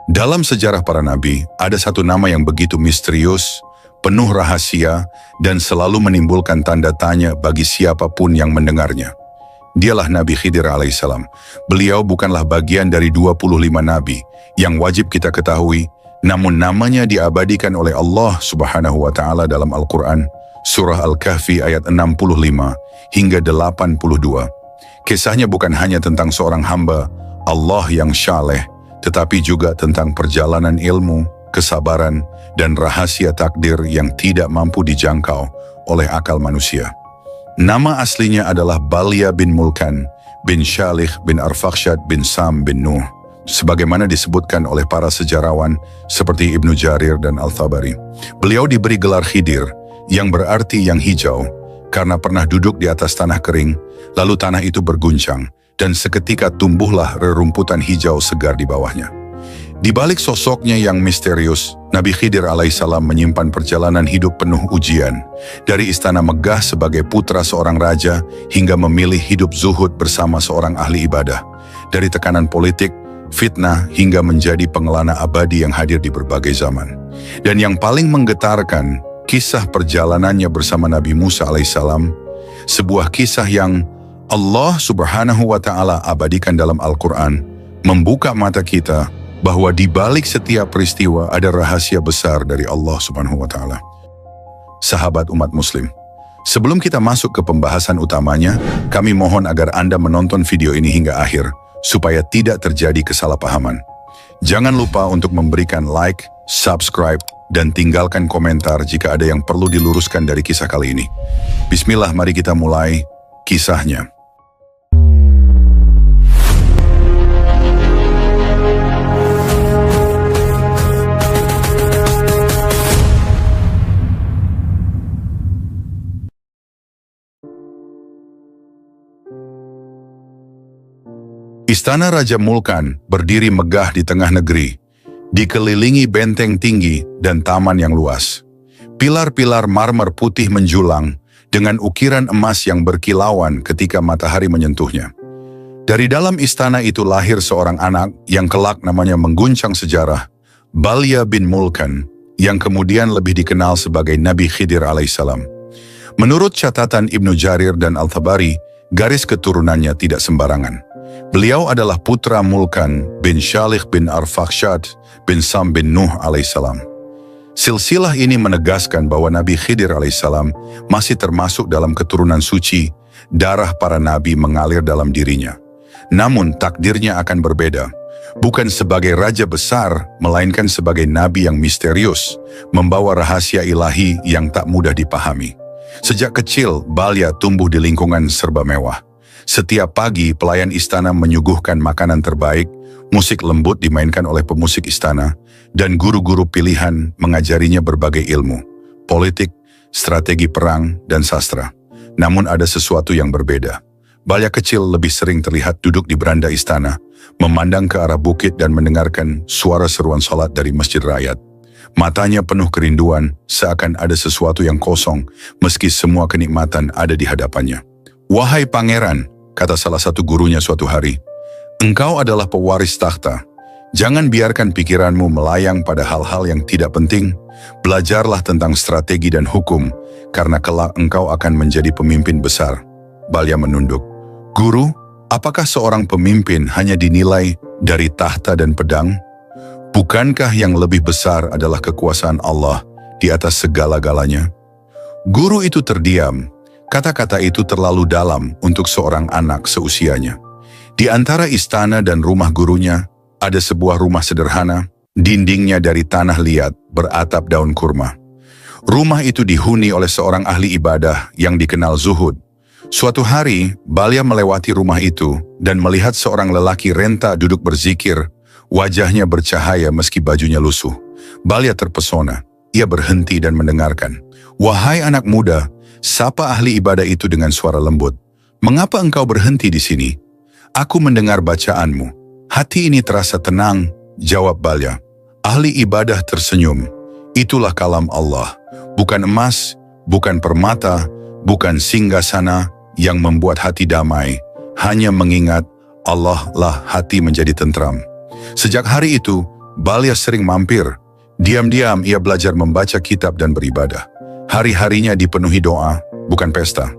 Dalam sejarah para nabi, ada satu nama yang begitu misterius, penuh rahasia, dan selalu menimbulkan tanda tanya bagi siapapun yang mendengarnya. Dialah Nabi Khidir alaihissalam. Beliau bukanlah bagian dari 25 nabi yang wajib kita ketahui, namun namanya diabadikan oleh Allah Subhanahu wa Ta'ala dalam Al-Quran, Surah Al-Kahfi ayat 65 hingga 82. Kisahnya bukan hanya tentang seorang hamba Allah yang syaleh, tetapi juga tentang perjalanan ilmu, kesabaran, dan rahasia takdir yang tidak mampu dijangkau oleh akal manusia. Nama aslinya adalah Balya bin Mulkan bin Shalih bin Arfakhshad bin Sam bin Nuh, sebagaimana disebutkan oleh para sejarawan seperti Ibnu Jarir dan Al-Tabari. Beliau diberi gelar Khidir, yang berarti yang hijau, karena pernah duduk di atas tanah kering, lalu tanah itu berguncang, dan seketika tumbuhlah rerumputan hijau segar di bawahnya. Di balik sosoknya yang misterius, Nabi Khidir alaihissalam menyimpan perjalanan hidup penuh ujian, dari istana megah sebagai putra seorang raja, hingga memilih hidup zuhud bersama seorang ahli ibadah, dari tekanan politik, fitnah, hingga menjadi pengelana abadi yang hadir di berbagai zaman. Dan yang paling menggetarkan, kisah perjalanannya bersama Nabi Musa alaihissalam, sebuah kisah yang Allah Subhanahu wa Ta'ala abadikan dalam Al-Quran, membuka mata kita bahwa di balik setiap peristiwa ada rahasia besar dari Allah Subhanahu wa Ta'ala. Sahabat umat muslim, sebelum kita masuk ke pembahasan utamanya, kami mohon agar Anda menonton video ini hingga akhir, supaya tidak terjadi kesalahpahaman. Jangan lupa untuk memberikan like, subscribe, dan tinggalkan komentar jika ada yang perlu diluruskan dari kisah kali ini. Bismillah, mari kita mulai kisahnya. Istana Raja Mulkan berdiri megah di tengah negeri, dikelilingi benteng tinggi dan taman yang luas. Pilar-pilar marmer putih menjulang dengan ukiran emas yang berkilauan ketika matahari menyentuhnya. Dari dalam istana itu lahir seorang anak yang kelak namanya mengguncang sejarah, Balya bin Mulkan, yang kemudian lebih dikenal sebagai Nabi Khidir alaihissalam. Menurut catatan Ibnu Jarir dan Al-Tabari, garis keturunannya tidak sembarangan. Beliau adalah putra Mulkan bin Shalih bin Arfakhshad bin Sam bin Nuh alaihissalam. Silsilah ini menegaskan bahwa Nabi Khidir alaihissalam masih termasuk dalam keturunan suci, darah para nabi mengalir dalam dirinya. Namun takdirnya akan berbeda, bukan sebagai raja besar, melainkan sebagai nabi yang misterius, membawa rahasia ilahi yang tak mudah dipahami. Sejak kecil, Balya tumbuh di lingkungan serba mewah. Setiap pagi, pelayan istana menyuguhkan makanan terbaik, musik lembut dimainkan oleh pemusik istana, dan guru-guru pilihan mengajarinya berbagai ilmu, politik, strategi perang, dan sastra. Namun ada sesuatu yang berbeda. Balya kecil lebih sering terlihat duduk di beranda istana, memandang ke arah bukit dan mendengarkan suara seruan salat dari masjid rakyat. Matanya penuh kerinduan, seakan ada sesuatu yang kosong, meski semua kenikmatan ada di hadapannya. "Wahai pangeran," kata salah satu gurunya suatu hari, "engkau adalah pewaris takhta. Jangan biarkan pikiranmu melayang pada hal-hal yang tidak penting. Belajarlah tentang strategi dan hukum, karena kelak engkau akan menjadi pemimpin besar." Balya menunduk. "Guru, apakah seorang pemimpin hanya dinilai dari tahta dan pedang? Bukankah yang lebih besar adalah kekuasaan Allah di atas segala-galanya?" Guru itu terdiam. Kata-kata itu terlalu dalam untuk seorang anak seusianya. Di antara istana dan rumah gurunya, ada sebuah rumah sederhana, dindingnya dari tanah liat, beratap daun kurma. Rumah itu dihuni oleh seorang ahli ibadah yang dikenal zuhud. Suatu hari, Balya melewati rumah itu dan melihat seorang lelaki renta duduk berzikir, wajahnya bercahaya meski bajunya lusuh. Balya terpesona. Ia berhenti dan mendengarkan. "Wahai anak muda," sapa ahli ibadah itu dengan suara lembut, "mengapa engkau berhenti di sini? Aku mendengar bacaanmu. Hati ini terasa tenang," jawab Balya. Ahli ibadah tersenyum. "Itulah kalam Allah. Bukan emas, bukan permata, bukan singgasana yang membuat hati damai. Hanya mengingat Allah lah hati menjadi tentram." Sejak hari itu, Balya sering mampir. Diam-diam ia belajar membaca kitab dan beribadah. Hari-harinya dipenuhi doa, bukan pesta.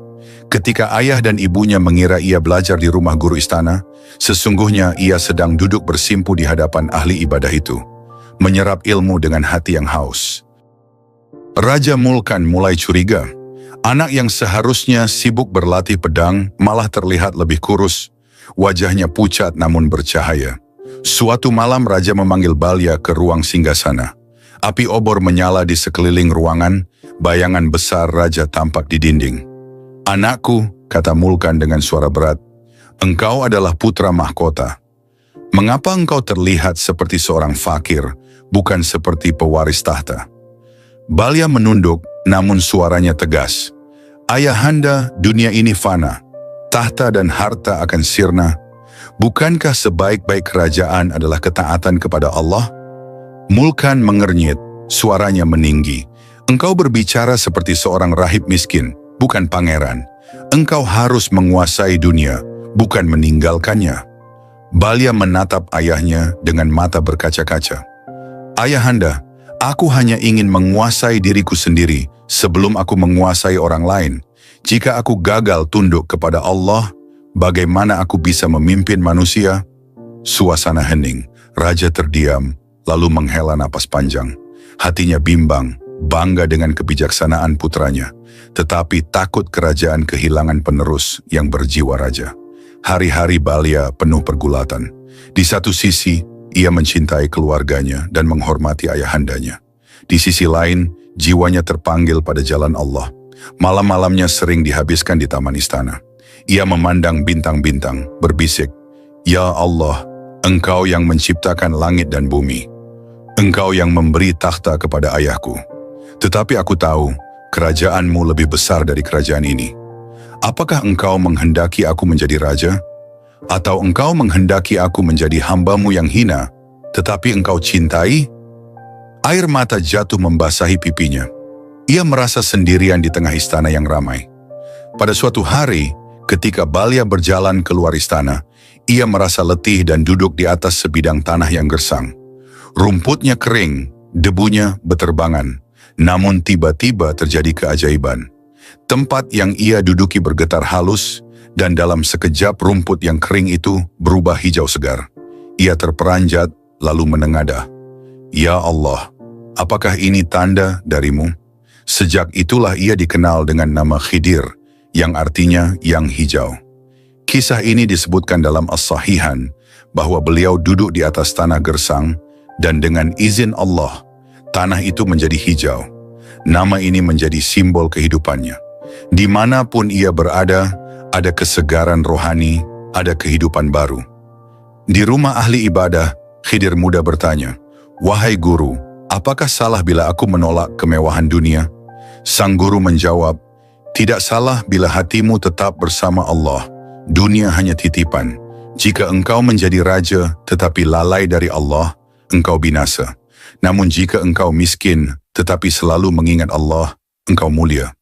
Ketika ayah dan ibunya mengira ia belajar di rumah guru istana, sesungguhnya ia sedang duduk bersimpu di hadapan ahli ibadah itu, menyerap ilmu dengan hati yang haus. Raja Mulkan mulai curiga. Anak yang seharusnya sibuk berlatih pedang malah terlihat lebih kurus. Wajahnya pucat namun bercahaya. Suatu malam raja memanggil Balya ke ruang singgasana. Api obor menyala di sekeliling ruangan, bayangan besar raja tampak di dinding. "Anakku," kata Mulkan dengan suara berat, "engkau adalah putra mahkota. Mengapa engkau terlihat seperti seorang fakir, bukan seperti pewaris tahta?" Balya menunduk, namun suaranya tegas. "Ayahanda, dunia ini fana. Tahta dan harta akan sirna. Bukankah sebaik-baik kerajaan adalah ketaatan kepada Allah?" Mulkan mengernyit, suaranya meninggi. "Engkau berbicara seperti seorang rahib miskin, bukan pangeran. Engkau harus menguasai dunia, bukan meninggalkannya." Balya menatap ayahnya dengan mata berkaca-kaca. "Ayahanda, aku hanya ingin menguasai diriku sendiri sebelum aku menguasai orang lain. Jika aku gagal tunduk kepada Allah, bagaimana aku bisa memimpin manusia?" Suasana hening, raja terdiam, lalu menghela napas panjang. Hatinya bimbang, bangga dengan kebijaksanaan putranya, tetapi takut kerajaan kehilangan penerus yang berjiwa raja. Hari-hari Balya penuh pergulatan. Di satu sisi, ia mencintai keluarganya dan menghormati ayahandanya. Di sisi lain, jiwanya terpanggil pada jalan Allah. Malam-malamnya sering dihabiskan di taman istana. Ia memandang bintang-bintang, berbisik, "Ya Allah, Engkau yang menciptakan langit dan bumi. Engkau yang memberi takhta kepada ayahku. Tetapi aku tahu, kerajaanmu lebih besar dari kerajaan ini. Apakah engkau menghendaki aku menjadi raja? Atau engkau menghendaki aku menjadi hambamu yang hina, tetapi engkau cintai?" Air mata jatuh membasahi pipinya. Ia merasa sendirian di tengah istana yang ramai. Pada suatu hari, ketika Balya berjalan keluar istana, ia merasa letih dan duduk di atas sebidang tanah yang gersang. Rumputnya kering, debunya beterbangan, namun tiba-tiba terjadi keajaiban. Tempat yang ia duduki bergetar halus, dan dalam sekejap rumput yang kering itu berubah hijau segar. Ia terperanjat, lalu menengadah. "Ya Allah, apakah ini tanda darimu?" Sejak itulah ia dikenal dengan nama Khidir, yang artinya yang hijau. Kisah ini disebutkan dalam As-Sahihan, bahwa beliau duduk di atas tanah gersang, dan dengan izin Allah, tanah itu menjadi hijau. Nama ini menjadi simbol kehidupannya. Dimanapun ia berada, ada kesegaran rohani, ada kehidupan baru. Di rumah ahli ibadah, Khidir muda bertanya, "Wahai guru, apakah salah bila aku menolak kemewahan dunia?" Sang guru menjawab, "Tidak salah bila hatimu tetap bersama Allah. Dunia hanya titipan. Jika engkau menjadi raja tetapi lalai dari Allah, engkau binasa. Namun jika engkau miskin tetapi selalu mengingat Allah, engkau mulia.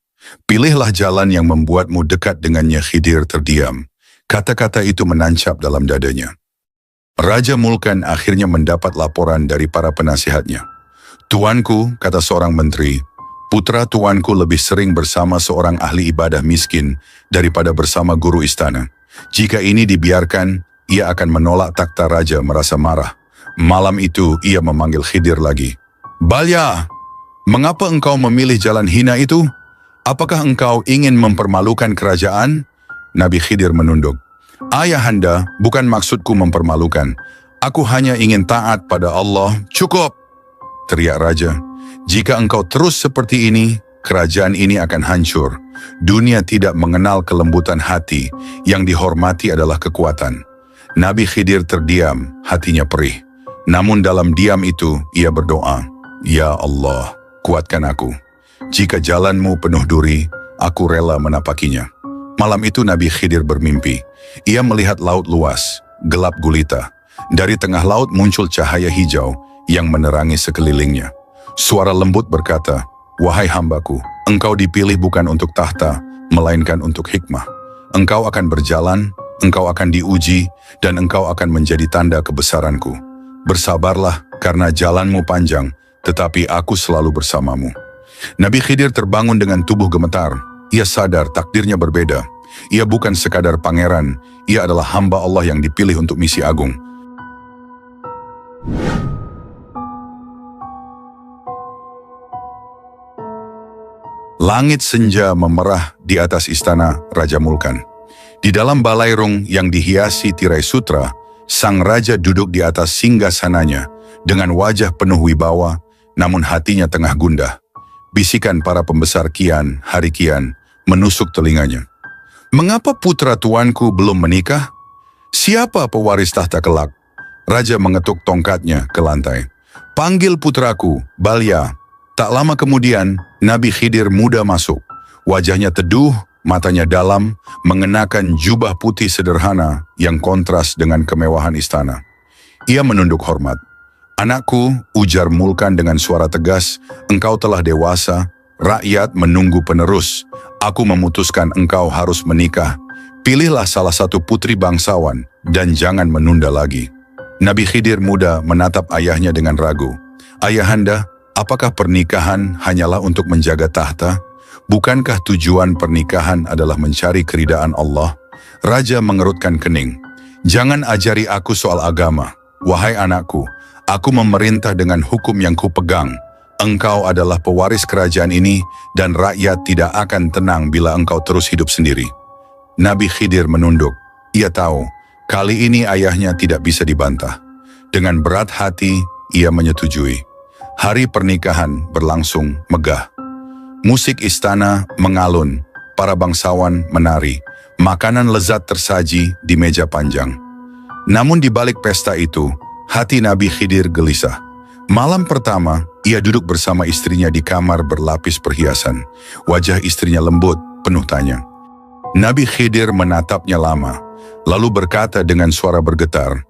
Pilihlah jalan yang membuatmu dekat dengannya." Khidir terdiam. Kata-kata itu menancap dalam dadanya. Raja Mulkan akhirnya mendapat laporan dari para penasihatnya. "Tuanku," kata seorang menteri, "putra tuanku lebih sering bersama seorang ahli ibadah miskin daripada bersama guru istana. Jika ini dibiarkan, ia akan menolak takhta raja." Merasa marah, malam itu ia memanggil Khidir lagi. "Balya, mengapa engkau memilih jalan hina itu? Apakah engkau ingin mempermalukan kerajaan?" Nabi Khidir menunduk. "Ayahanda, bukan maksudku mempermalukan. Aku hanya ingin taat pada Allah." "Cukup!" teriak raja. "Jika engkau terus seperti ini, kerajaan ini akan hancur. Dunia tidak mengenal kelembutan hati, yang dihormati adalah kekuatan." Nabi Khidir terdiam, hatinya perih. Namun dalam diam itu, ia berdoa, "Ya Allah, kuatkan aku. Jika jalanmu penuh duri, aku rela menapakinya." Malam itu Nabi Khidir bermimpi. Ia melihat laut luas, gelap gulita. Dari tengah laut muncul cahaya hijau yang menerangi sekelilingnya. Suara lembut berkata, "Wahai hambaku, engkau dipilih bukan untuk tahta, melainkan untuk hikmah. Engkau akan berjalan, engkau akan diuji, dan engkau akan menjadi tanda kebesaranku. Bersabarlah karena jalanmu panjang, tetapi aku selalu bersamamu. Nabi Khidir terbangun dengan tubuh gemetar. Ia sadar takdirnya berbeda. Ia bukan sekadar pangeran, ia adalah hamba Allah yang dipilih untuk misi agung. Langit senja memerah di atas istana Raja Mulkan. Di dalam balairung yang dihiasi tirai sutra, sang raja duduk di atas singgasananya dengan wajah penuh wibawa, namun hatinya tengah gundah. Bisikan para pembesar kian, hari kian, menusuk telinganya. Mengapa putra tuanku belum menikah? Siapa pewaris tahta kelak? Raja mengetuk tongkatnya ke lantai. Panggil putraku, Balya. Tak lama kemudian, Nabi Khidir muda masuk. Wajahnya teduh, matanya dalam, mengenakan jubah putih sederhana yang kontras dengan kemewahan istana. Ia menunduk hormat. Anakku, ujar Mulkan dengan suara tegas, engkau telah dewasa, rakyat menunggu penerus. Aku memutuskan engkau harus menikah. Pilihlah salah satu putri bangsawan dan jangan menunda lagi. Nabi Khidir muda menatap ayahnya dengan ragu. Ayahanda, apakah pernikahan hanyalah untuk menjaga tahta? Bukankah tujuan pernikahan adalah mencari keridaan Allah? Raja mengerutkan kening. Jangan ajari aku soal agama. Wahai anakku, aku memerintah dengan hukum yang kupegang. Engkau adalah pewaris kerajaan ini dan rakyat tidak akan tenang bila engkau terus hidup sendiri. Nabi Khidir menunduk. Ia tahu, kali ini ayahnya tidak bisa dibantah. Dengan berat hati, ia menyetujui. Hari pernikahan berlangsung megah. Musik istana mengalun, para bangsawan menari, makanan lezat tersaji di meja panjang. Namun di balik pesta itu, hati Nabi Khidir gelisah. Malam pertama, ia duduk bersama istrinya di kamar berlapis perhiasan. Wajah istrinya lembut, penuh tanya. Nabi Khidir menatapnya lama, lalu berkata dengan suara bergetar,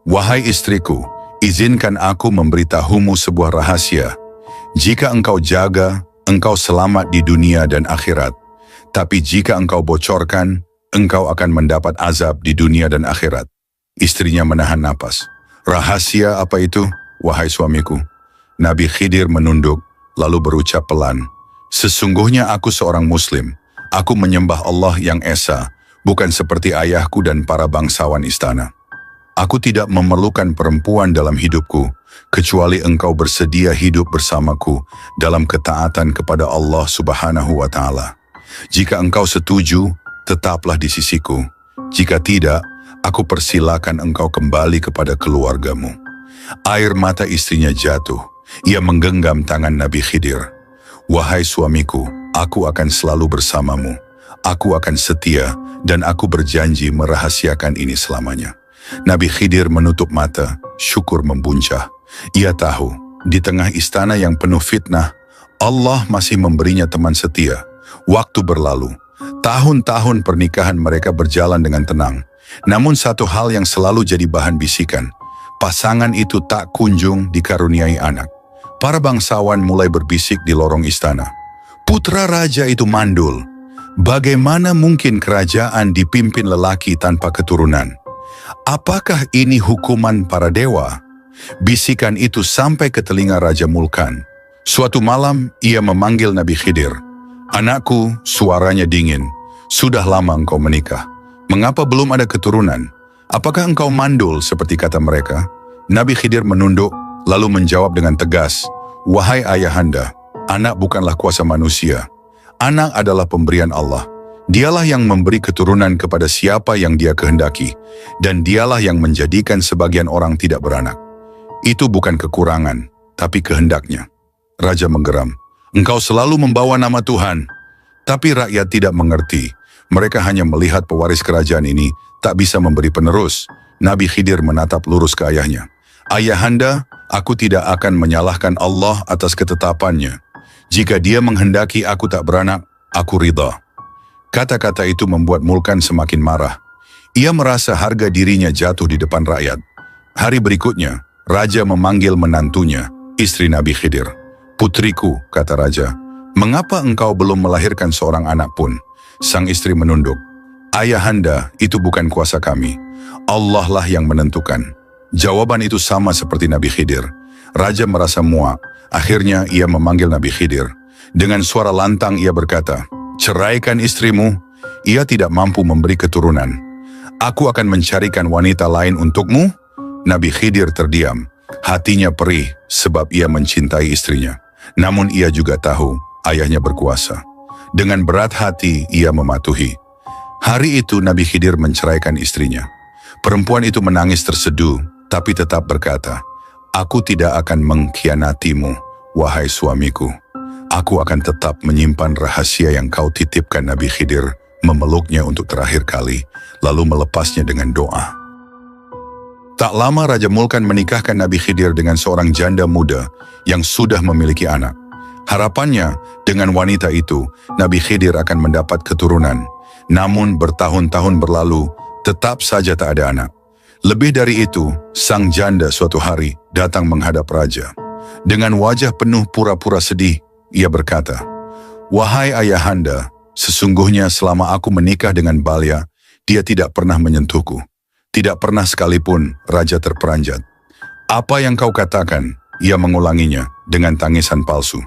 "Wahai istriku, izinkan aku memberitahumu sebuah rahasia. Jika engkau jaga, engkau selamat di dunia dan akhirat. Tapi jika engkau bocorkan, engkau akan mendapat azab di dunia dan akhirat." Istrinya menahan napas. Rahasia apa itu, wahai suamiku? Nabi Khidir menunduk, lalu berucap pelan. Sesungguhnya aku seorang muslim. Aku menyembah Allah yang esa, bukan seperti ayahku dan para bangsawan istana. Aku tidak memerlukan perempuan dalam hidupku, kecuali engkau bersedia hidup bersamaku dalam ketaatan kepada Allah Subhanahu wa Ta'ala. Jika engkau setuju, tetaplah di sisiku. Jika tidak, aku persilakan engkau kembali kepada keluargamu. Air mata istrinya jatuh. Ia menggenggam tangan Nabi Khidir. Wahai suamiku, aku akan selalu bersamamu. Aku akan setia dan aku berjanji merahasiakan ini selamanya. Nabi Khidir menutup mata, syukur membuncah. Ia tahu, di tengah istana yang penuh fitnah, Allah masih memberinya teman setia. Waktu berlalu, tahun-tahun pernikahan mereka berjalan dengan tenang. Namun satu hal yang selalu jadi bahan bisikan, pasangan itu tak kunjung dikaruniai anak. Para bangsawan mulai berbisik di lorong istana. Putra raja itu mandul. Bagaimana mungkin kerajaan dipimpin lelaki tanpa keturunan? Apakah ini hukuman para dewa? Bisikan itu sampai ke telinga Raja Mulkan. Suatu malam, ia memanggil Nabi Khidir. Anakku, suaranya dingin. Sudah lama engkau menikah. Mengapa belum ada keturunan? Apakah engkau mandul seperti kata mereka? Nabi Khidir menunduk, lalu menjawab dengan tegas. Wahai ayahanda, anak bukanlah kuasa manusia. Anak adalah pemberian Allah. Dialah yang memberi keturunan kepada siapa yang dia kehendaki, dan dialah yang menjadikan sebagian orang tidak beranak. Itu bukan kekurangan, tapi kehendaknya. Raja menggeram. Engkau selalu membawa nama Tuhan, tapi rakyat tidak mengerti. Mereka hanya melihat pewaris kerajaan ini tak bisa memberi penerus. Nabi Khidir menatap lurus ke ayahnya. Ayahanda, aku tidak akan menyalahkan Allah atas ketetapannya. Jika dia menghendaki aku tak beranak, aku ridha. Kata-kata itu membuat Mulkan semakin marah. Ia merasa harga dirinya jatuh di depan rakyat. Hari berikutnya, Raja memanggil menantunya, istri Nabi Khidir. Putriku, kata Raja, mengapa engkau belum melahirkan seorang anak pun? Sang istri menunduk. Ayahanda, itu bukan kuasa kami. Allah lah yang menentukan. Jawaban itu sama seperti Nabi Khidir. Raja merasa muak. Akhirnya ia memanggil Nabi Khidir. Dengan suara lantang ia berkata, "Ceraikan istrimu, ia tidak mampu memberi keturunan. Aku akan mencarikan wanita lain untukmu." Nabi Khidir terdiam. Hatinya perih sebab ia mencintai istrinya. Namun ia juga tahu ayahnya berkuasa. Dengan berat hati ia mematuhi. Hari itu Nabi Khidir menceraikan istrinya. Perempuan itu menangis terseduh, tapi tetap berkata, "Aku tidak akan mengkhianatimu, wahai suamiku. Aku akan tetap menyimpan rahasia yang kau titipkan." Nabi Khidir memeluknya untuk terakhir kali, lalu melepasnya dengan doa. Tak lama Raja Mulkan menikahkan Nabi Khidir dengan seorang janda muda yang sudah memiliki anak. Harapannya, dengan wanita itu, Nabi Khidir akan mendapat keturunan. Namun bertahun-tahun berlalu, tetap saja tak ada anak. Lebih dari itu, sang janda suatu hari datang menghadap raja. Dengan wajah penuh pura-pura sedih, ia berkata, "Wahai ayahanda, sesungguhnya selama aku menikah dengan Balya, dia tidak pernah menyentuhku. Tidak pernah sekalipun." Raja terperanjat. "Apa yang kau katakan?" Ia mengulanginya dengan tangisan palsu.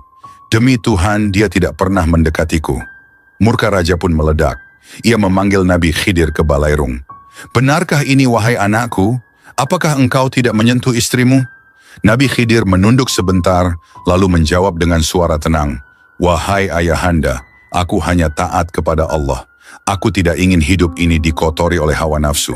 "Demi Tuhan, dia tidak pernah mendekatiku." Murka raja pun meledak. Ia memanggil Nabi Khidir ke balairung. "Benarkah ini, wahai anakku? Apakah engkau tidak menyentuh istrimu?" Nabi Khidir menunduk sebentar, lalu menjawab dengan suara tenang, "Wahai ayahanda, aku hanya taat kepada Allah. Aku tidak ingin hidup ini dikotori oleh hawa nafsu.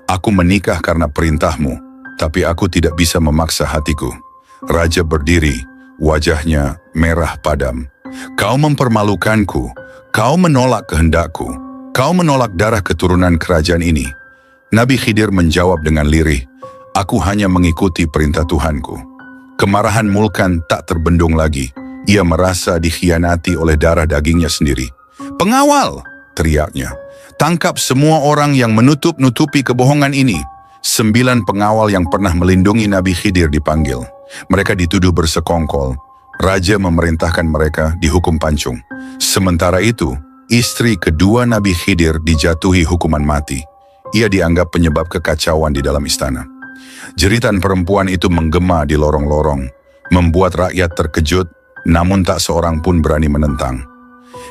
Aku menikah karena perintahmu, tapi aku tidak bisa memaksa hatiku." Raja berdiri, wajahnya merah padam. "Kau mempermalukanku, kau menolak kehendakku, kau menolak darah keturunan kerajaan ini." Nabi Khidir menjawab dengan lirih, "Aku hanya mengikuti perintah Tuhanku." Kemarahan Mulkan tak terbendung lagi. Ia merasa dikhianati oleh darah dagingnya sendiri. "Pengawal!" teriaknya. "Tangkap semua orang yang menutup-nutupi kebohongan ini." 9 pengawal yang pernah melindungi Nabi Khidir dipanggil. Mereka dituduh bersekongkol. Raja memerintahkan mereka dihukum pancung. Sementara itu, istri kedua Nabi Khidir dijatuhi hukuman mati. Ia dianggap penyebab kekacauan di dalam istana. Jeritan perempuan itu menggema di lorong-lorong, membuat rakyat terkejut, namun tak seorang pun berani menentang.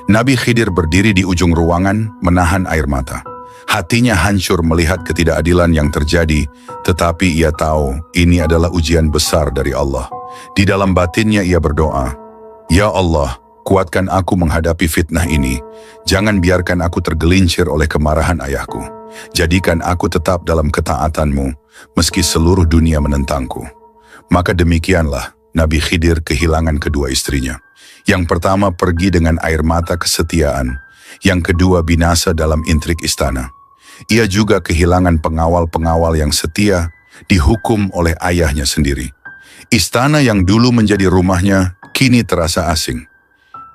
Nabi Khidir berdiri di ujung ruangan, menahan air mata. Hatinya hancur melihat ketidakadilan yang terjadi, tetapi ia tahu ini adalah ujian besar dari Allah. Di dalam batinnya ia berdoa, "Ya Allah, kuatkan aku menghadapi fitnah ini. Jangan biarkan aku tergelincir oleh kemarahan ayahku. Jadikan aku tetap dalam ketaatan-Mu, meski seluruh dunia menentangku." Maka demikianlah Nabi Khidir kehilangan kedua istrinya. Yang pertama pergi dengan air mata kesetiaan, yang kedua binasa dalam intrik istana. Ia juga kehilangan pengawal-pengawal yang setia, dihukum oleh ayahnya sendiri. Istana yang dulu menjadi rumahnya, kini terasa asing.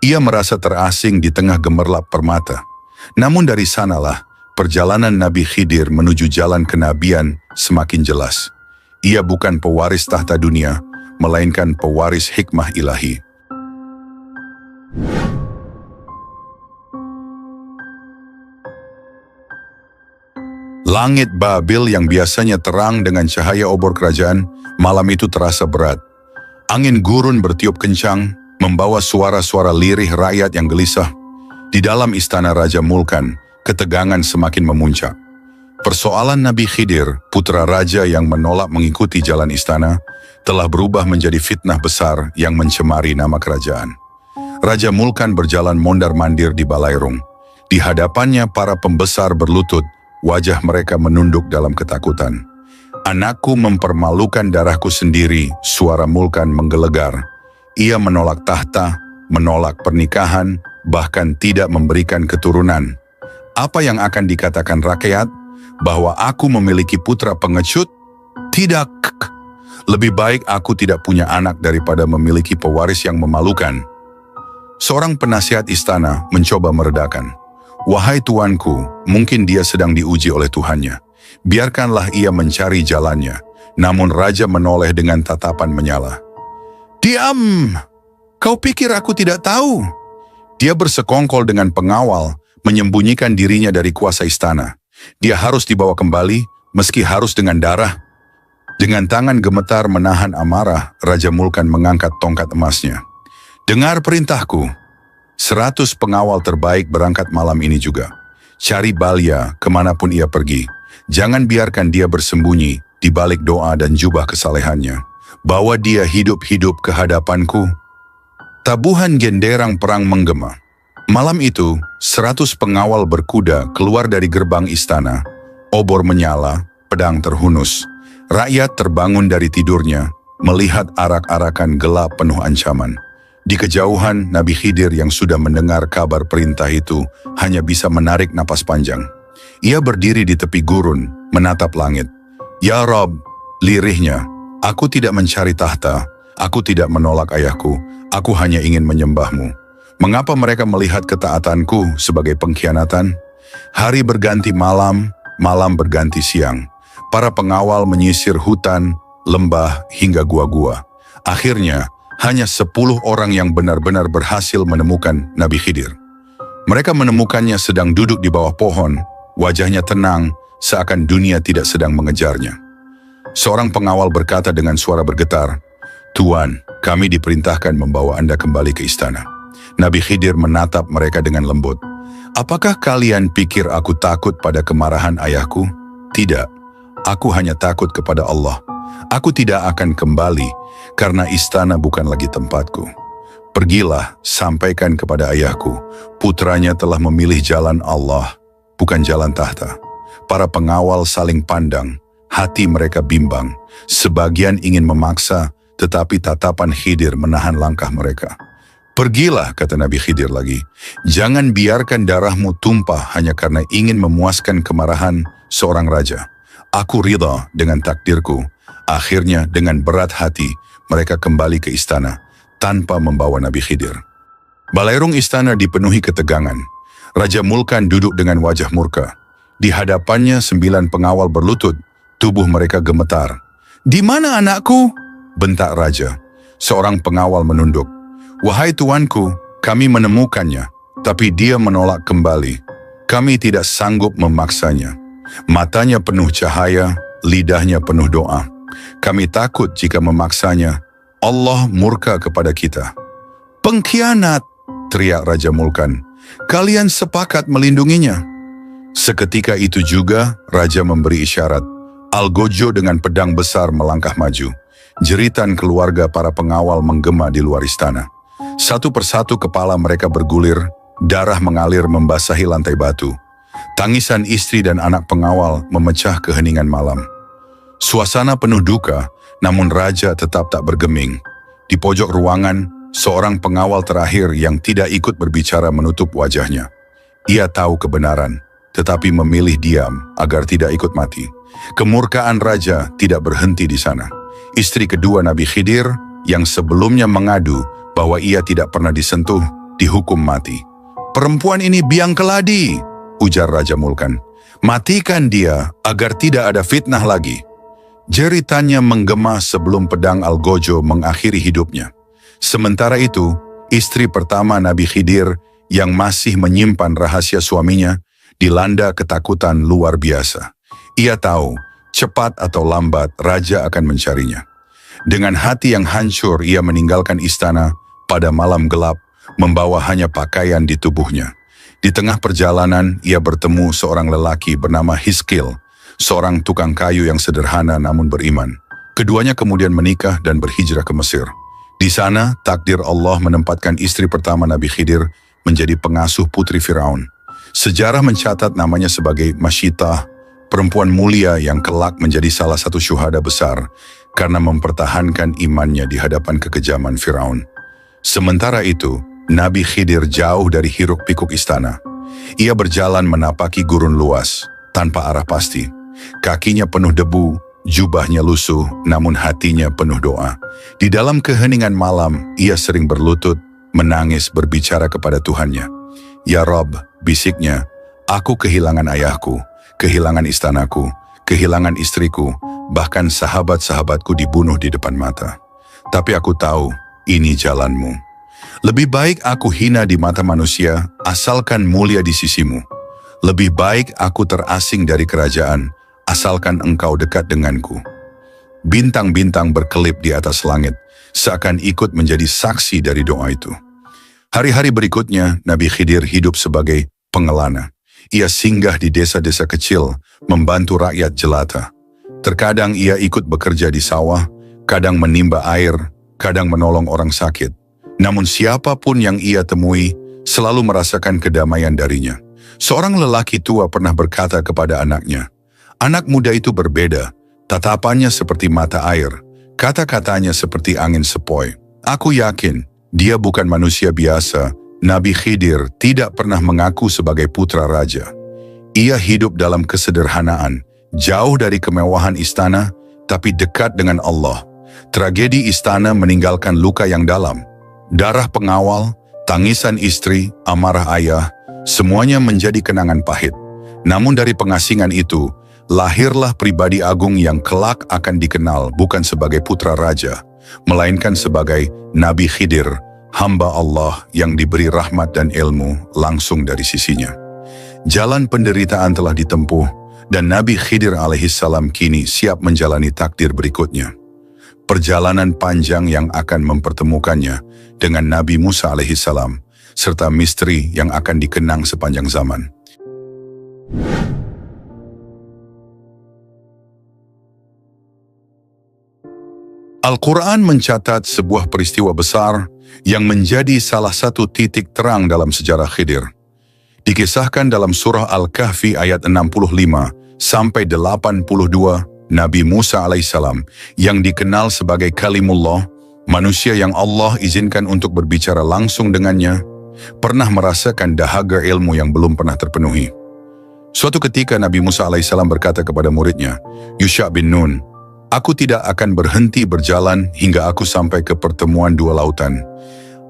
Ia merasa terasing di tengah gemerlap permata. Namun dari sanalah, perjalanan Nabi Khidir menuju jalan kenabian semakin jelas. Ia bukan pewaris tahta dunia, melainkan pewaris hikmah ilahi. Langit Babil yang biasanya terang dengan cahaya obor kerajaan, malam itu terasa berat. Angin gurun bertiup kencang, membawa suara-suara lirih rakyat yang gelisah. Di dalam istana Raja Mulkan, ketegangan semakin memuncak. Persoalan Nabi Khidir, putra raja yang menolak mengikuti jalan istana, telah berubah menjadi fitnah besar yang mencemari nama kerajaan. Raja Mulkan berjalan mondar-mandir di balairung. Di hadapannya para pembesar berlutut, wajah mereka menunduk dalam ketakutan. "Anakku mempermalukan darahku sendiri," suara Mulkan menggelegar. Ia menolak tahta, menolak pernikahan, bahkan tidak memberikan keturunan. Apa yang akan dikatakan rakyat? Bahwa aku memiliki putra pengecut? Tidak. Lebih baik aku tidak punya anak daripada memiliki pewaris yang memalukan. Seorang penasihat istana mencoba meredakan. "Wahai tuanku, mungkin dia sedang diuji oleh Tuhannya. Biarkanlah ia mencari jalannya." Namun raja menoleh dengan tatapan menyala. "Diam! Kau pikir aku tidak tahu?" Dia bersekongkol dengan pengawal, menyembunyikan dirinya dari kuasa istana. Dia harus dibawa kembali, meski harus dengan darah. Dengan tangan gemetar menahan amarah, Raja Mulkan mengangkat tongkat emasnya. Dengar perintahku, 100 pengawal terbaik berangkat malam ini juga. Cari Balya kemanapun ia pergi. Jangan biarkan dia bersembunyi di balik doa dan jubah kesalehannya. Bawa dia hidup-hidup ke hadapanku. Tabuhan genderang perang menggema. Malam itu, 100 pengawal berkuda keluar dari gerbang istana. Obor menyala, pedang terhunus. Rakyat terbangun dari tidurnya, melihat arak-arakan gelap penuh ancaman. Di kejauhan, Nabi Khidir yang sudah mendengar kabar perintah itu hanya bisa menarik napas panjang. Ia berdiri di tepi gurun, menatap langit. Ya Rob, lirihnya, aku tidak mencari tahta, aku tidak menolak ayahku, aku hanya ingin menyembahmu. Mengapa mereka melihat ketaatanku sebagai pengkhianatan? Hari berganti malam, malam berganti siang. Para pengawal menyisir hutan, lembah, hingga gua-gua. Akhirnya, hanya 10 orang yang benar-benar berhasil menemukan Nabi Khidir. Mereka menemukannya sedang duduk di bawah pohon, wajahnya tenang, seakan dunia tidak sedang mengejarnya. Seorang pengawal berkata dengan suara bergetar, "Tuan, kami diperintahkan membawa Anda kembali ke istana." Nabi Khidir menatap mereka dengan lembut. "Apakah kalian pikir aku takut pada kemarahan ayahku? Tidak. Aku hanya takut kepada Allah. Aku tidak akan kembali karena istana bukan lagi tempatku. Pergilah, sampaikan kepada ayahku, putranya telah memilih jalan Allah, bukan jalan tahta." Para pengawal saling pandang, hati mereka bimbang. Sebagian ingin memaksa, tetapi tatapan Khidir menahan langkah mereka. "Pergilah," kata Nabi Khidir lagi. "Jangan biarkan darahmu tumpah hanya karena ingin memuaskan kemarahan seorang raja. Aku ridha dengan takdirku." Akhirnya dengan berat hati, mereka kembali ke istana, tanpa membawa Nabi Khidir. Balairung istana dipenuhi ketegangan. Raja Mulkan duduk dengan wajah murka. Di hadapannya 9 pengawal berlutut, tubuh mereka gemetar. "Di mana anakku?" bentak raja. Seorang pengawal menunduk. "Wahai tuanku, kami menemukannya, tapi dia menolak kembali. Kami tidak sanggup memaksanya. Matanya penuh cahaya, lidahnya penuh doa. Kami takut jika memaksanya, Allah murka kepada kita." "Pengkhianat!" teriak Raja Mulkan. "Kalian sepakat melindunginya." Seketika itu juga, Raja memberi isyarat. Algojo dengan pedang besar melangkah maju. Jeritan keluarga para pengawal menggema di luar istana. Satu persatu kepala mereka bergulir, darah mengalir membasahi lantai batu. Tangisan istri dan anak pengawal memecah keheningan malam. Suasana penuh duka, namun raja tetap tak bergeming. Di pojok ruangan, seorang pengawal terakhir yang tidak ikut berbicara menutup wajahnya. Ia tahu kebenaran, tetapi memilih diam agar tidak ikut mati. Kemurkaan raja tidak berhenti di sana. Istri kedua Nabi Khidir, yang sebelumnya mengadu bahwa ia tidak pernah disentuh, dihukum mati. "Perempuan ini biang keladi," ujar Raja Mulkan. "Matikan dia agar tidak ada fitnah lagi." Jeritannya menggema sebelum pedang Algojo mengakhiri hidupnya. Sementara itu, istri pertama Nabi Khidir yang masih menyimpan rahasia suaminya dilanda ketakutan luar biasa. Ia tahu, cepat atau lambat raja akan mencarinya. Dengan hati yang hancur, ia meninggalkan istana pada malam gelap, membawa hanya pakaian di tubuhnya. Di tengah perjalanan, ia bertemu seorang lelaki bernama Hiskil, seorang tukang kayu yang sederhana namun beriman. Keduanya kemudian menikah dan berhijrah ke Mesir. Di sana, takdir Allah menempatkan istri pertama Nabi Khidir menjadi pengasuh putri Firaun. Sejarah mencatat namanya sebagai Masyitah, perempuan mulia yang kelak menjadi salah satu syuhada besar karena mempertahankan imannya di hadapan kekejaman Firaun. Sementara itu, Nabi Khidir jauh dari hiruk-pikuk istana. Ia berjalan menapaki gurun luas, tanpa arah pasti. Kakinya penuh debu, jubahnya lusuh, namun hatinya penuh doa. Di dalam keheningan malam, ia sering berlutut, menangis berbicara kepada Tuhannya. "Ya Rob," bisiknya, "aku kehilangan ayahku, kehilangan istanaku, kehilangan istriku, bahkan sahabat-sahabatku dibunuh di depan mata. Tapi aku tahu, ini jalanmu. Lebih baik aku hina di mata manusia, asalkan mulia di sisimu. Lebih baik aku terasing dari kerajaan, asalkan engkau dekat denganku." Bintang-bintang berkelip di atas langit, seakan ikut menjadi saksi dari doa itu. Hari-hari berikutnya, Nabi Khidir hidup sebagai pengelana. Ia singgah di desa-desa kecil, membantu rakyat jelata. Terkadang ia ikut bekerja di sawah, kadang menimba air, kadang menolong orang sakit. Namun siapapun yang ia temui, selalu merasakan kedamaian darinya. Seorang lelaki tua pernah berkata kepada anaknya, "Anak muda itu berbeda, tatapannya seperti mata air, kata-katanya seperti angin sepoi. Aku yakin, dia bukan manusia biasa." Nabi Khidir tidak pernah mengaku sebagai putra raja. Ia hidup dalam kesederhanaan, jauh dari kemewahan istana, tapi dekat dengan Allah. Tragedi istana meninggalkan luka yang dalam. Darah pengawal, tangisan istri, amarah ayah, semuanya menjadi kenangan pahit. Namun dari pengasingan itu, lahirlah pribadi agung yang kelak akan dikenal bukan sebagai putra raja, melainkan sebagai Nabi Khidir, hamba Allah yang diberi rahmat dan ilmu langsung dari sisinya. Jalan penderitaan telah ditempuh, dan Nabi Khidir alaihissalam kini siap menjalani takdir berikutnya. Perjalanan panjang yang akan mempertemukannya dengan Nabi Musa alaihissalam, serta misteri yang akan dikenang sepanjang zaman. Al-Quran mencatat sebuah peristiwa besar yang menjadi salah satu titik terang dalam sejarah Khidir. Dikisahkan dalam surah Al-Kahfi ayat 65 sampai 82, Nabi Musa alaihissalam yang dikenal sebagai Kalimullah, manusia yang Allah izinkan untuk berbicara langsung dengannya, pernah merasakan dahaga ilmu yang belum pernah terpenuhi. Suatu ketika Nabi Musa alaihissalam berkata kepada muridnya, Yusha bin Nun, "Aku tidak akan berhenti berjalan hingga aku sampai ke pertemuan dua lautan,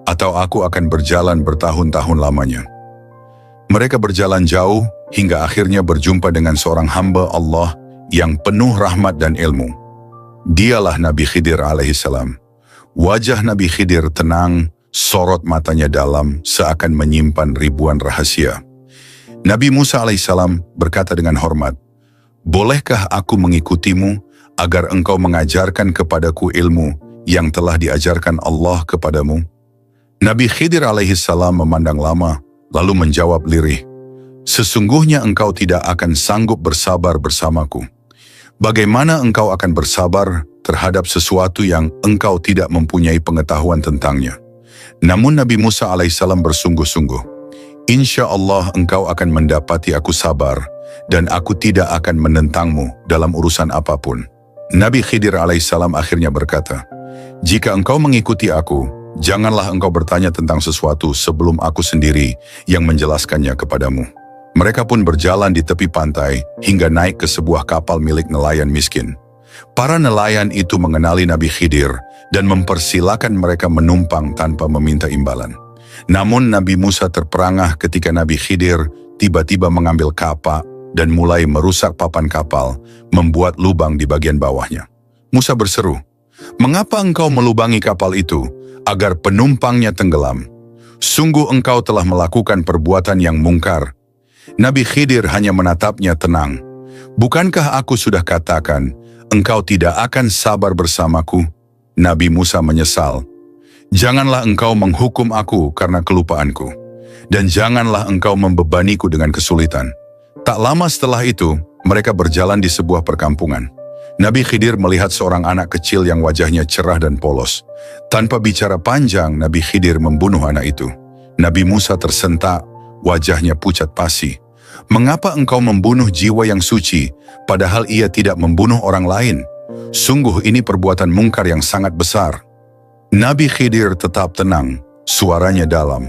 atau aku akan berjalan bertahun-tahun lamanya." Mereka berjalan jauh hingga akhirnya berjumpa dengan seorang hamba Allah yang penuh rahmat dan ilmu. Dialah Nabi Khidir alaihissalam. Wajah Nabi Khidir tenang, sorot matanya dalam, seakan menyimpan ribuan rahasia. Nabi Musa alaihissalam berkata dengan hormat, "Bolehkah aku mengikutimu agar engkau mengajarkan kepadaku ilmu yang telah diajarkan Allah kepadamu?" Nabi Khidir alaihissalam memandang lama, lalu menjawab lirih, "Sesungguhnya engkau tidak akan sanggup bersabar bersamaku. Bagaimana engkau akan bersabar terhadap sesuatu yang engkau tidak mempunyai pengetahuan tentangnya?" Namun Nabi Musa alaihissalam bersungguh-sungguh, "Insya Allah engkau akan mendapati aku sabar, dan aku tidak akan menentangmu dalam urusan apapun." Nabi Khidir alaihissalam akhirnya berkata, "Jika engkau mengikuti aku, janganlah engkau bertanya tentang sesuatu sebelum aku sendiri yang menjelaskannya kepadamu." Mereka pun berjalan di tepi pantai hingga naik ke sebuah kapal milik nelayan miskin. Para nelayan itu mengenali Nabi Khidir dan mempersilakan mereka menumpang tanpa meminta imbalan. Namun Nabi Musa terperangah ketika Nabi Khidir tiba-tiba mengambil kapak dan mulai merusak papan kapal, membuat lubang di bagian bawahnya. Musa berseru, "Mengapa engkau melubangi kapal itu agar penumpangnya tenggelam? Sungguh engkau telah melakukan perbuatan yang mungkar." Nabi Khidir hanya menatapnya tenang. "Bukankah aku sudah katakan, engkau tidak akan sabar bersamaku?" Nabi Musa menyesal. "Janganlah engkau menghukum aku karena kelupaanku, dan janganlah engkau membebaniku dengan kesulitan." Tak lama setelah itu, mereka berjalan di sebuah perkampungan. Nabi Khidir melihat seorang anak kecil yang wajahnya cerah dan polos. Tanpa bicara panjang, Nabi Khidir membunuh anak itu. Nabi Musa tersentak, wajahnya pucat pasi. "Mengapa engkau membunuh jiwa yang suci, padahal ia tidak membunuh orang lain? Sungguh ini perbuatan mungkar yang sangat besar." Nabi Khidir tetap tenang, suaranya dalam.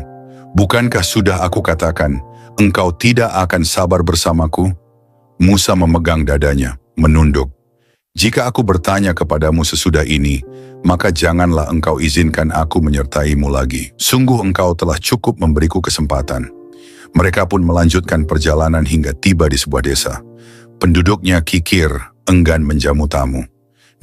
"Bukankah sudah aku katakan, engkau tidak akan sabar bersamaku?" Musa memegang dadanya, menunduk. "Jika aku bertanya kepadamu sesudah ini, maka janganlah engkau izinkan aku menyertaimu lagi. Sungguh engkau telah cukup memberiku kesempatan." Mereka pun melanjutkan perjalanan hingga tiba di sebuah desa. Penduduknya kikir, enggan menjamu tamu.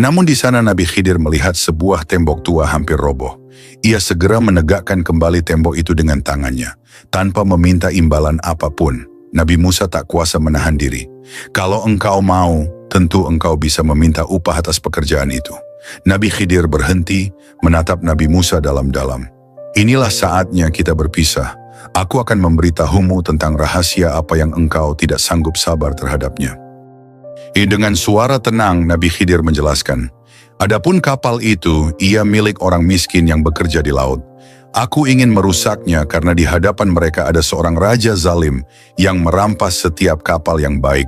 Namun di sana Nabi Khidir melihat sebuah tembok tua hampir roboh. Ia segera menegakkan kembali tembok itu dengan tangannya, tanpa meminta imbalan apapun. Nabi Musa tak kuasa menahan diri. Kalau engkau mau, tentu engkau bisa meminta upah atas pekerjaan itu. Nabi Khidir berhenti, menatap Nabi Musa dalam-dalam. Inilah saatnya kita berpisah. Aku akan memberitahumu tentang rahasia apa yang engkau tidak sanggup sabar terhadapnya. Dengan suara tenang, Nabi Khidir menjelaskan, adapun kapal itu, ia milik orang miskin yang bekerja di laut. Aku ingin merusaknya karena di hadapan mereka ada seorang raja zalim yang merampas setiap kapal yang baik.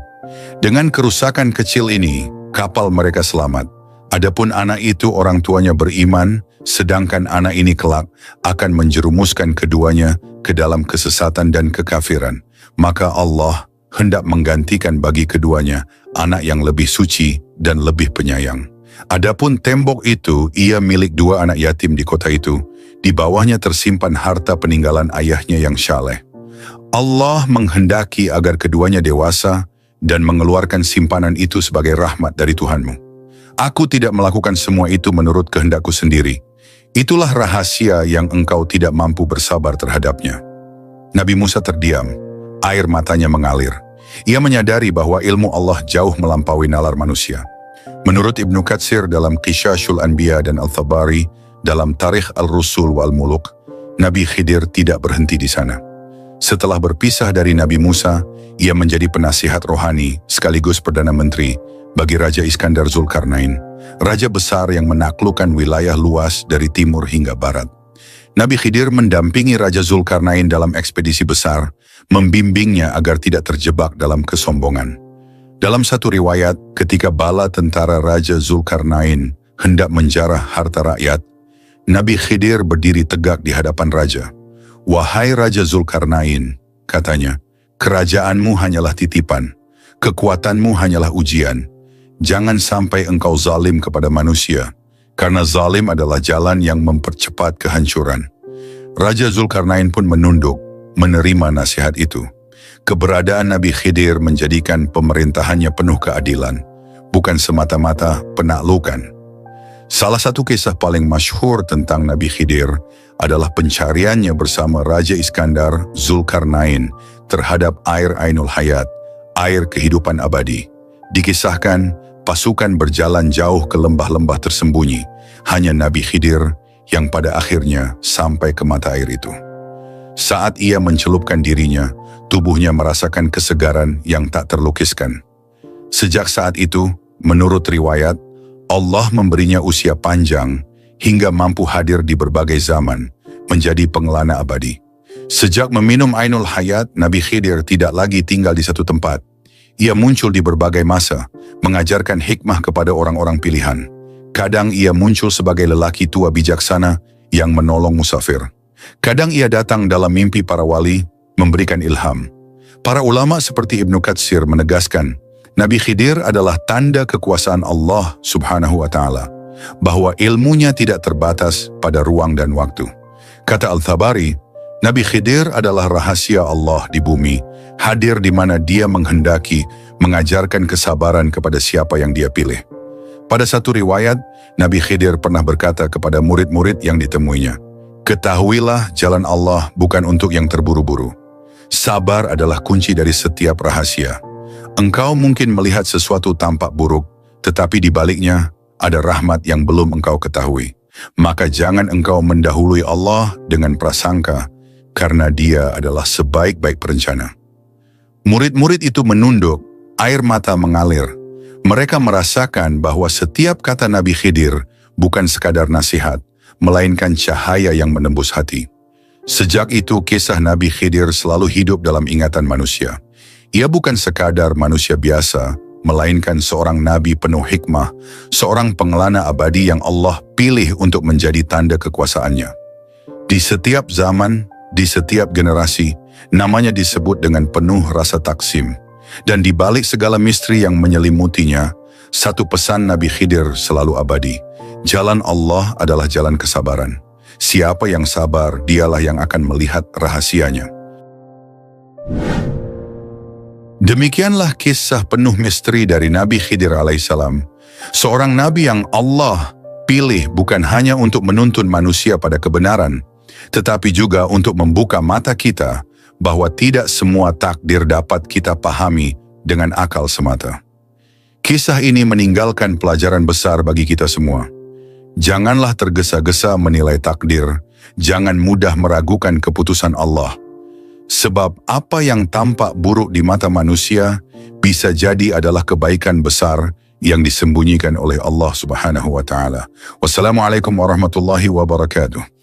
Dengan kerusakan kecil ini, kapal mereka selamat. Adapun anak itu orang tuanya beriman, sedangkan anak ini kelak akan menjerumuskan keduanya ke dalam kesesatan dan kekafiran. Maka Allah hendak menggantikan bagi keduanya anak yang lebih suci dan lebih penyayang. Adapun tembok itu, ia milik dua anak yatim di kota itu. Di bawahnya tersimpan harta peninggalan ayahnya yang saleh. Allah menghendaki agar keduanya dewasa dan mengeluarkan simpanan itu sebagai rahmat dari Tuhanmu. Aku tidak melakukan semua itu menurut kehendakku sendiri. Itulah rahasia yang engkau tidak mampu bersabar terhadapnya. Nabi Musa terdiam, air matanya mengalir. Ia menyadari bahwa ilmu Allah jauh melampaui nalar manusia. Menurut Ibnu Katsir dalam Qishasul Anbiya dan Al-Thabari, dalam Tarikh Al-Rusul wal-Muluk, Nabi Khidir tidak berhenti di sana. Setelah berpisah dari Nabi Musa, ia menjadi penasihat rohani sekaligus Perdana Menteri bagi Raja Iskandar Zulkarnain, raja besar yang menaklukkan wilayah luas dari timur hingga barat. Nabi Khidir mendampingi Raja Zulkarnain dalam ekspedisi besar, membimbingnya agar tidak terjebak dalam kesombongan. Dalam satu riwayat, ketika bala tentara Raja Zulkarnain hendak menjarah harta rakyat, Nabi Khidir berdiri tegak di hadapan raja. Wahai Raja Zulkarnain, katanya, kerajaanmu hanyalah titipan, kekuatanmu hanyalah ujian. Jangan sampai engkau zalim kepada manusia, karena zalim adalah jalan yang mempercepat kehancuran. Raja Zulkarnain pun menunduk, menerima nasihat itu. Keberadaan Nabi Khidir menjadikan pemerintahannya penuh keadilan, bukan semata-mata penaklukan. Salah satu kisah paling masyhur tentang Nabi Khidir adalah pencariannya bersama Raja Iskandar Zulkarnain terhadap air Ainul Hayat, air kehidupan abadi. Dikisahkan, pasukan berjalan jauh ke lembah-lembah tersembunyi, hanya Nabi Khidir yang pada akhirnya sampai ke mata air itu. Saat ia mencelupkan dirinya, tubuhnya merasakan kesegaran yang tak terlukiskan. Sejak saat itu, menurut riwayat, Allah memberinya usia panjang hingga mampu hadir di berbagai zaman, menjadi pengelana abadi. Sejak meminum Ainul Hayat, Nabi Khidir tidak lagi tinggal di satu tempat. Ia muncul di berbagai masa, mengajarkan hikmah kepada orang-orang pilihan. Kadang ia muncul sebagai lelaki tua bijaksana yang menolong musafir. Kadang ia datang dalam mimpi para wali, memberikan ilham. Para ulama seperti Ibnu Katsir menegaskan, Nabi Khidir adalah tanda kekuasaan Allah Subhanahu wa Ta'ala, bahwa ilmunya tidak terbatas pada ruang dan waktu. Kata Al-Thabari, Nabi Khidir adalah rahasia Allah di bumi, hadir di mana Dia menghendaki, mengajarkan kesabaran kepada siapa yang Dia pilih. Pada satu riwayat, Nabi Khidir pernah berkata kepada murid-murid yang ditemuinya, ketahuilah jalan Allah bukan untuk yang terburu-buru. Sabar adalah kunci dari setiap rahasia. Engkau mungkin melihat sesuatu tampak buruk, tetapi di baliknya ada rahmat yang belum engkau ketahui. Maka jangan engkau mendahului Allah dengan prasangka, karena Dia adalah sebaik-baik perencana. Murid-murid itu menunduk, air mata mengalir. Mereka merasakan bahwa setiap kata Nabi Khidir bukan sekadar nasihat, melainkan cahaya yang menembus hati. Sejak itu kisah Nabi Khidir selalu hidup dalam ingatan manusia. Ia bukan sekadar manusia biasa, melainkan seorang nabi penuh hikmah, seorang pengelana abadi yang Allah pilih untuk menjadi tanda kekuasaannya. Di setiap zaman, di setiap generasi, namanya disebut dengan penuh rasa taksim. Dan di balik segala misteri yang menyelimutinya, satu pesan Nabi Khidir selalu abadi. Jalan Allah adalah jalan kesabaran. Siapa yang sabar, dialah yang akan melihat rahasianya. Demikianlah kisah penuh misteri dari Nabi Khidir alaihissalam, seorang nabi yang Allah pilih bukan hanya untuk menuntun manusia pada kebenaran, tetapi juga untuk membuka mata kita bahwa tidak semua takdir dapat kita pahami dengan akal semata. Kisah ini meninggalkan pelajaran besar bagi kita semua. Janganlah tergesa-gesa menilai takdir, jangan mudah meragukan keputusan Allah. Sebab apa yang tampak buruk di mata manusia bisa jadi adalah kebaikan besar yang disembunyikan oleh Allah Subhanahu wa Ta'ala. Wassalamualaikum warahmatullahi wabarakatuh.